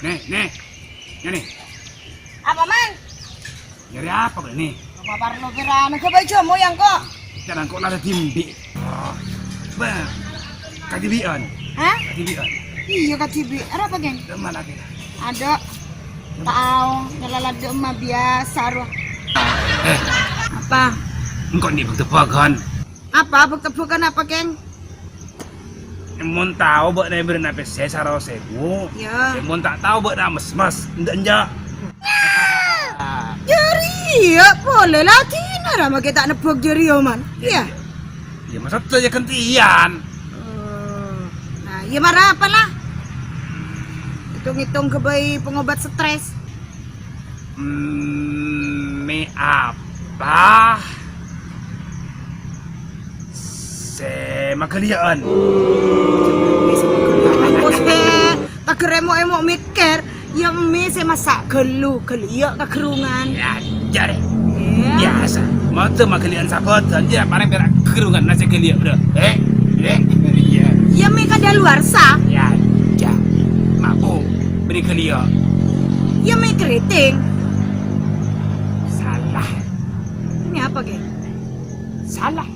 Nih. Ini. Apa, Man? Nyari apa kok ini? Apa parlo pirana ke bajumu yang kok? Jangan kok nada timbi. Bah. Kadibian. Hah? Kadibian. Iya katibi. Ada apa, geng? Deman lagi. Ada. Tahu, ngelalad emak biasa roh. Apa? Engkau ni bertepakan. Apa? Bukan apa, geng? Emon tahu buat nak beri nak pesen sarau sebu. Ya. Emon tak tahu buat nak mas. Endak. Jari, ya boleh lah. Tina ramah kita nepuk jari, Man. Iya. Ya masa tu je kentian. Nah, ya marah apalah. Hitung-hitung kebaik pengobat stres. Me apa? Makalian. Bos tak keremo-emo mikir. Yang mi saya masak gelu iya tak kerungan. Ya, jare. Biasa. Mata makalian sabatan dia paling berak kerungan nasi keliak dah. Ya. Ya mi kada luar sah. Ya. Mabuk beri keliak. Ya mi keriting. Salah. Ini apa, geng? Salah.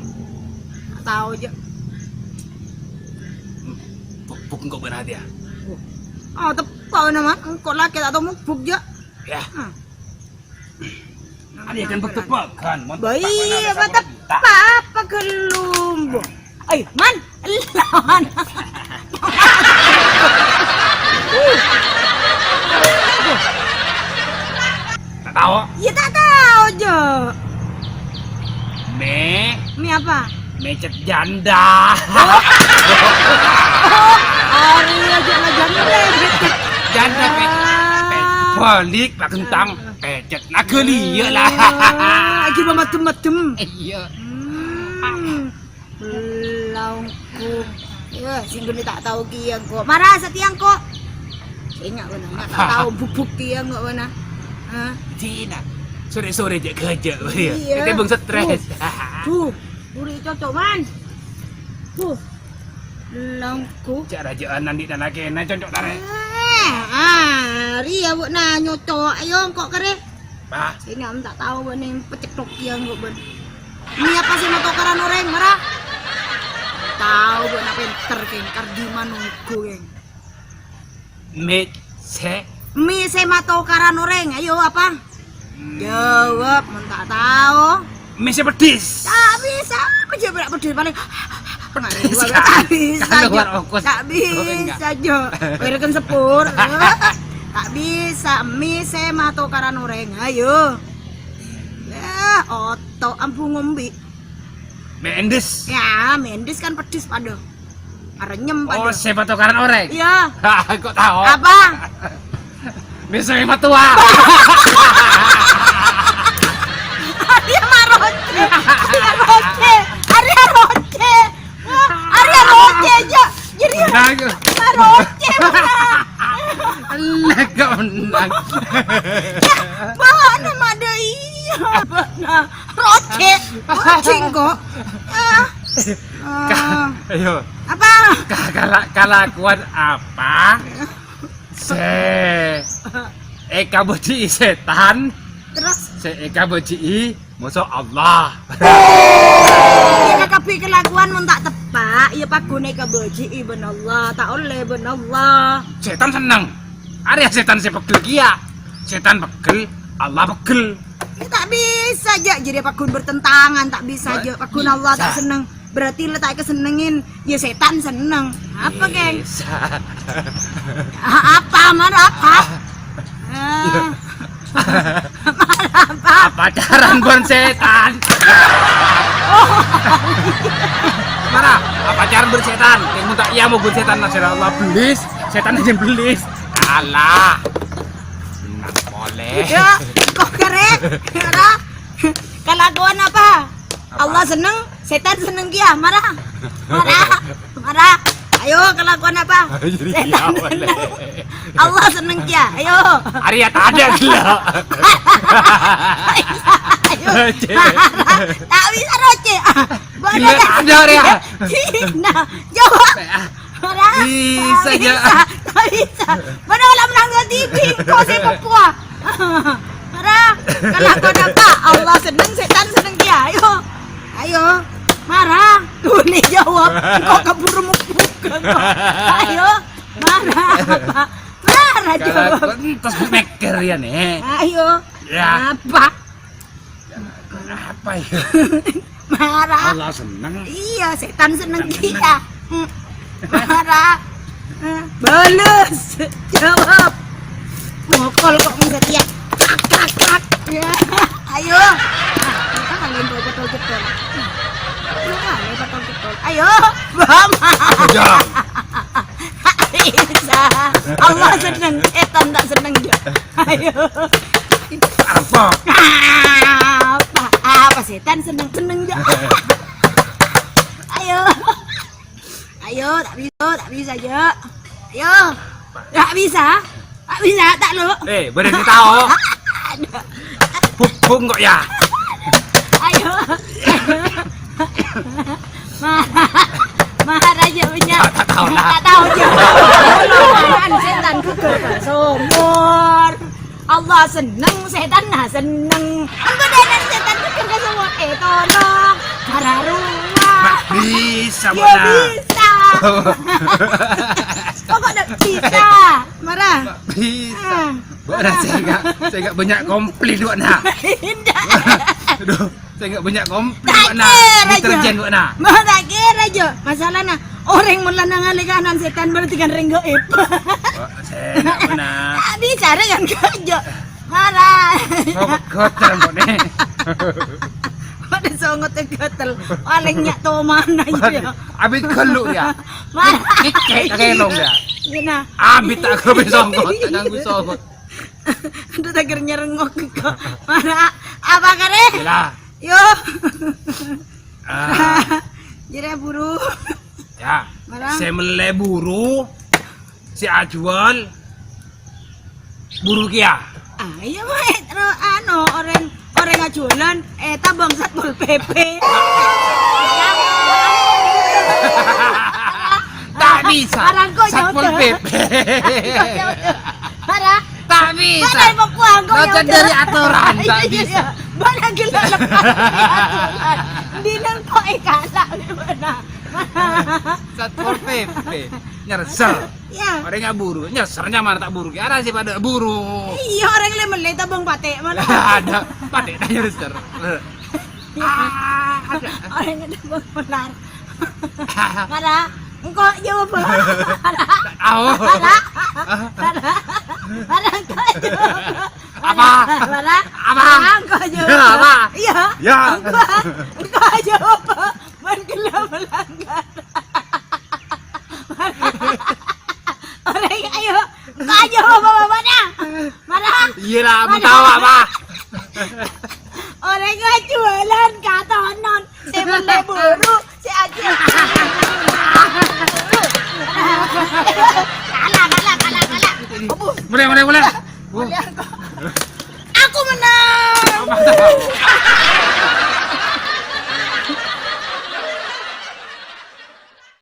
Tahu aja. Buk engkau benar dia. Oh, tepat nama. Engkau laki tak tahu mubuk je. Ya. Ada kan bertepakan. Baik, kata apa gelumbu. Man, lawan. Tak tahu. Ya tak tahu je. Me apa? Mecet janda. Hari aja ngajar becet. Janda balik pak kentang pecet nak kelia lah. Lagi macam-macam. Iya. Laungku. Ya, singgung ni tak tahu kiang kok. Marah setiang kok. Ingat benar, tak tahu bubuk kiang kok benar. Tina. Sore-sore je kerja dia. Iya. Kita bang stres. Buri cocok, Man. Laungku. Cara jaan nanti dan lagi nak cocok tarik. Ria buat na nyocok. Ayo kok kere. Bah. Sini am tak tahu buat ni pecek kiang kok ben. Ini apa sih motor karan orang marah? Tahu buat na pinter keng kardiman nunggu keng. Mi se mato karan orang. Ayo apa? Jawab, men tak tahu. Mi se pedis. Tak bisa. Aja berak pedis paling. Tak bisa jo. Berikan sepur. Tak bisa. Mi se mato karan orang. Ayo. Ya, oto ampun ngombe. Mendes. Ya, mendes kan pedis pada. Arenyem pada. Oh, se mato karan orang. Iya. Kok tahu? Apa? Mi se matua. Arya Maroce. Arya Roce aja. Jadi Maroce. Allah kau menang. Bawa nama ada iya. Nah, Roce. Kucing kok. Ayo. Apa? Kelakuan apa? Eka boci setan. Terus Eka boci musuh Allah. ya kapi kelakuan mun tak tepak, ya pagune kebeji ben Allah, tak oleh ben Allah. Setan senang. Ada setan sepegel kia. Setan pegel, Allah pegel. Ya, tak bisa aja jadi pakun bertentangan, tak bisa aja pakun Allah tak seneng. Berarti le tak kesenengin, ya setan seneng. Apa, geng? Apa marah apa? Apa pacaran bon setan? Mana? Apa pacaran bon setan? Yang minta iya mau bon setan nasir Allah belis, setan aja belis. Alah. Nak boleh. Ya, kok keren? Kelakuan apa? Allah seneng, setan seneng kia. Marah. Ayo kelakuan apa? Setan seneng. Allah seneng kia. Ayo. Arya tak ada gila. Ayo. Tak bisa roce. Gila tak ada Arya. Nah, jawab. Marah. Bisa aja. Tak bisa. Mana orang menang ke TV? Kau saya Papua. Marah. Kalau kau dapat, Allah senang, setan senang dia. Ayo. Ayo. Marah. Tuh ni jawab. Kau keburu mukul. Ayo. Marah apa? Marah jawab. Terus meker ya nih. Ayo. Ya. Apa? Apa ya? Marah. Allah senang. Iya, setan seneng dia. Marah. Balas. Jawab. Mokol kok bisa dia. Kak. Ya. Ayo. Kita kalian betul-betul. Ayo. Mama. Jam. Bisa. Allah seneng, setan tak seneng dia. Ayo. Apa? Apa setan seneng dia. Ayo, tak bisa aja. Ayo, tak bisa, tak lu. Berani tahu. Bung kok ya. Ayo. Marah aja punya. Tak tahu lah. Tak tahu je. Lawan setan kekal sumur. Allah seneng, setan nah seneng. Engko dan setan kekal sumur. Tolong, cara rumah. Bisa Ya bisa. Kok tak bisa? Marah. Bisa. Bukan saya enggak banyak komplain buat nak. Tidak. Aduh, saya enggak banyak komplain Tak buat nak. kira aja. Deterjen buat nak. Mah tak kira aja. Masalahnya orang melanang alih kanan setan berarti kan ring gaib. Saya enggak pernah. Tak bisa dengan kerja. Marah. Kotor kok nih. Ada songot gatel. Paling nyak to mana ya. Abis keluk ya. Marah. Kikek kelong ya. Gina. Abis tak ke besonggot, tak ganggu songot. Aduh tak kira nyerengok kok. Marah. Apa kare? Yalah. Yo. Ah, Jadi buru. ya. Marah. Saya meleh buru. Si Ajual buru kia. Iya mah orang ngajualan tabang Satpol PP. Tak bisa. Parang kok Satpol jauh. PP. Parah. Tak bisa. Mana mau puang kok Baca dari aturan, tak bisa. Mana gila lepas dari aturan. Di nang kok kalah gimana? Satpol PP. Nyerser. Ya. Orang nggak buru. Nyersernya mana tak buru. Ada sih pada buru. Iya orang lemele tabang patek mana? Ada. Pakai tak nyerser. Orang ada bang benar. Mana? Engkau jawab. Tahu. Mana engkau jawab. Apa? Mana? Apa? Engkau Ya, jawab. apa? Iya. Ya. Engkau jawab. Bergelar melanggar. Orang ayo. Engkau jawab mana? Mana? Iya lah, mau tahu apa? Orang jualan katonon, si beli buru, si aja. Kalah. Boleh. Aku menang. Mantap.